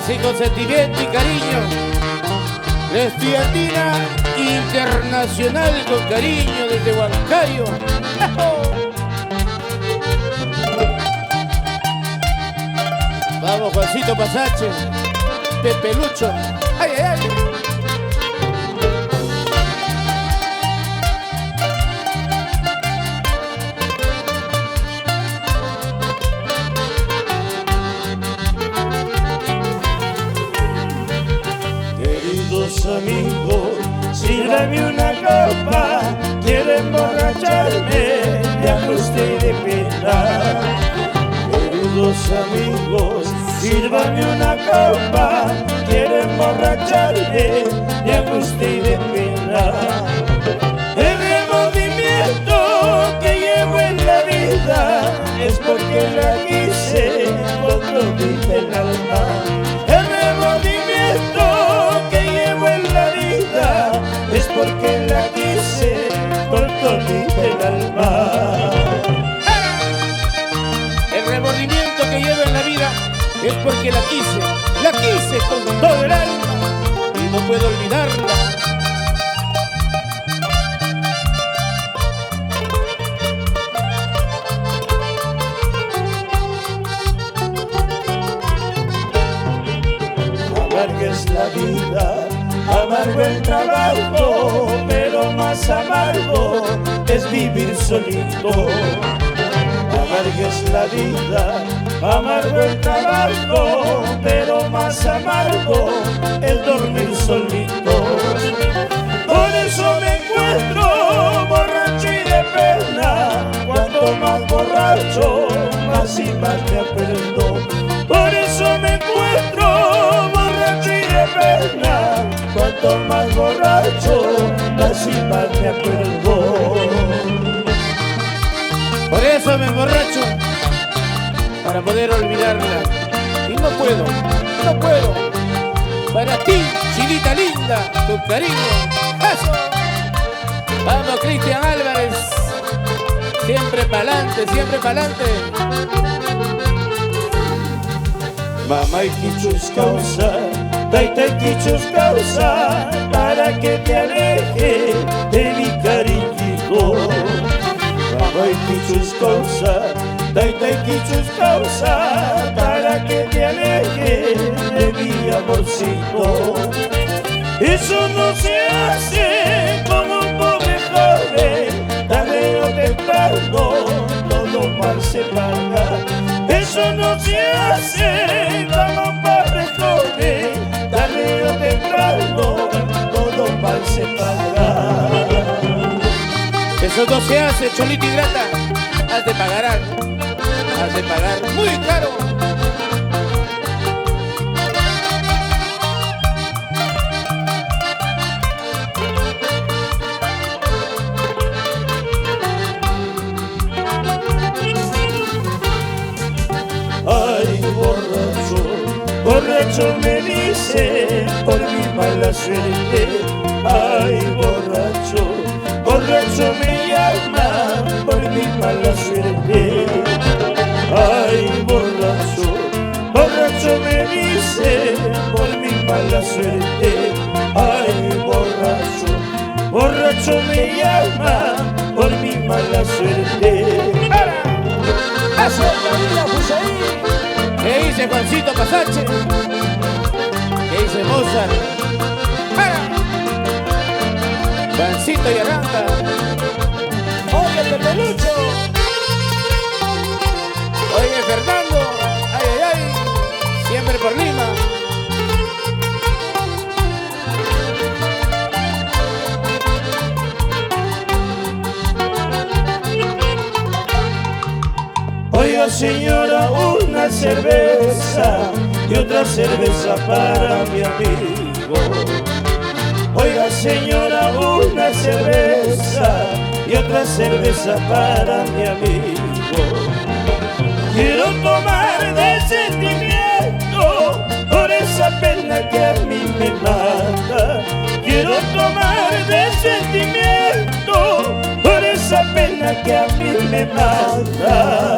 Así con sentimiento y cariño, la estudiantina internacional con cariño desde Huancayo. Vamos, Juancito Pasache, Pepe Lucho. ¡Ay, ay, ay! Queridos amigos, sírvame una copa, quiero emborracharme de angustia y de pena. Queridos amigos, sírvame una copa, quiero emborracharme de angustia y de pena. El remordimiento que llevo en la vida es porque la quise con todita el alma. El remordimiento que llevo en la vida es porque la quise con todita el alma. El remordimiento que llevo en la vida es porque la quise con todo el alma y no puedo olvidarla. Amarga es la vida, amargo el trabajo, pero más amargo es vivir solito. Amarga es la vida, amargo el trabajo, pero más amargo el dormir solito. Por eso me encuentro borracho y de pena, cuanto más borracho, más y más me acuerdo. Por eso me encuentro borracho y de pena, cuanto más borracho, más y más me acuerdo. Por eso me emborracho, para poder olvidarla. Y no puedo. Para ti, chinita linda, con cariño. ¡Eso! Vamos, Cristian Álvarez. Siempre pa'lante, siempre pa'lante. Mamá y quichus causa, taita y quichus causa, para que te aleje de mi cariñito. Mamá y quichus causa, taita y quichus causa, para que te aleje de mi amorcito. Eso no se hace con un pobre joven, tarde o temprano todo mal se paga. Eso no se hace con un pobre joven, tarde o temprano todo mal se paga. Eso no se hace, Cholita Ingrata. Has de pagar muy caro. Ay, borracho, borracho me dice por mi mala suerte. Ay, borracho, borracho me llama por mi mala suerte. Ay, borracho, borracho me dice por mi mala suerte. Ay, borracho, borracho me llama por mi mala suerte. ¿Qué dice Juancito Pasache? ¿Qué dice Mozart? Juancito y Aranda. Oye, Pepe Lucho. Oye, Fernando. Ay, ay, ay. Siempre por Lima. Oiga señora, una cerveza y otra cerveza para mi amigo. Oiga señora, una cerveza y otra cerveza para mi amigo. Quiero tomar de sentimiento por esa pena que a mí me mata. Quiero tomar de sentimiento por esa pena que a mí me mata.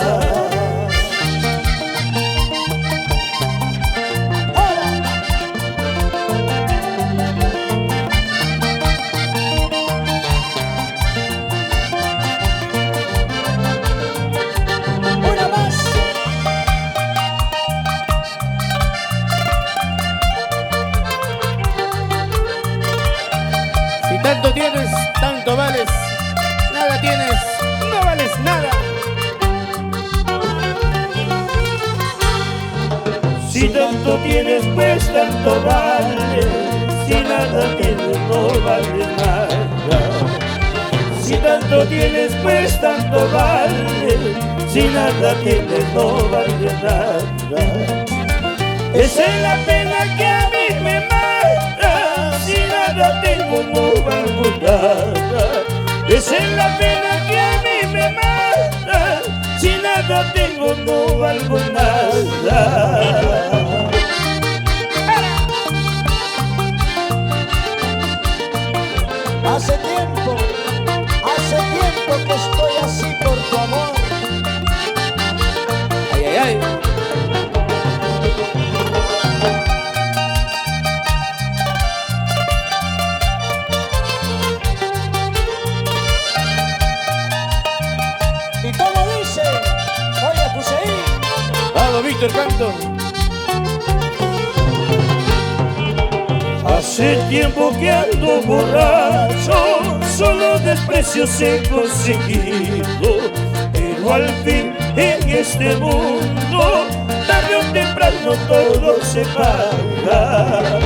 Si tanto tienes, pues tanto vale. Si nada tienes, no vale nada. Si tanto tienes, pues tanto vale. Si nada tienes, no vale nada. Esa es la pena que a mí me mata. Si nada tengo, no valgo nada. Esa es la pena que a mí me mata. Si nada tengo, no valgo nada. Hace tiempo que estoy así por tu amor. Ay, ay, ay. Y como dice, oye Hussein, Vamos, Víctor Canto. Hace tiempo que ando borracho, solo desprecios he conseguido, pero al fin en este mundo, tarde o temprano todo se paga.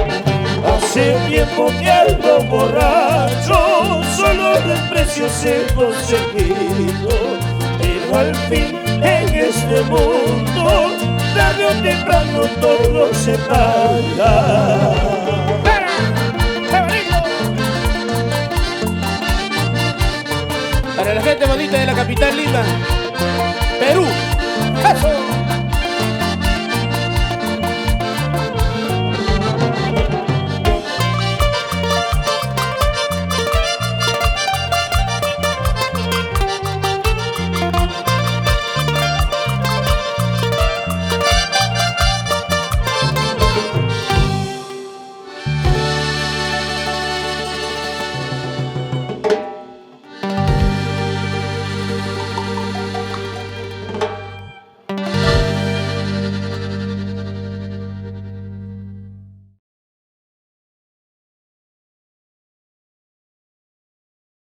Hace tiempo que ando borracho, solo desprecios he conseguido, pero al fin en este mundo, tarde o temprano todo se paga. Para la gente bonita de la capital Lima, Perú.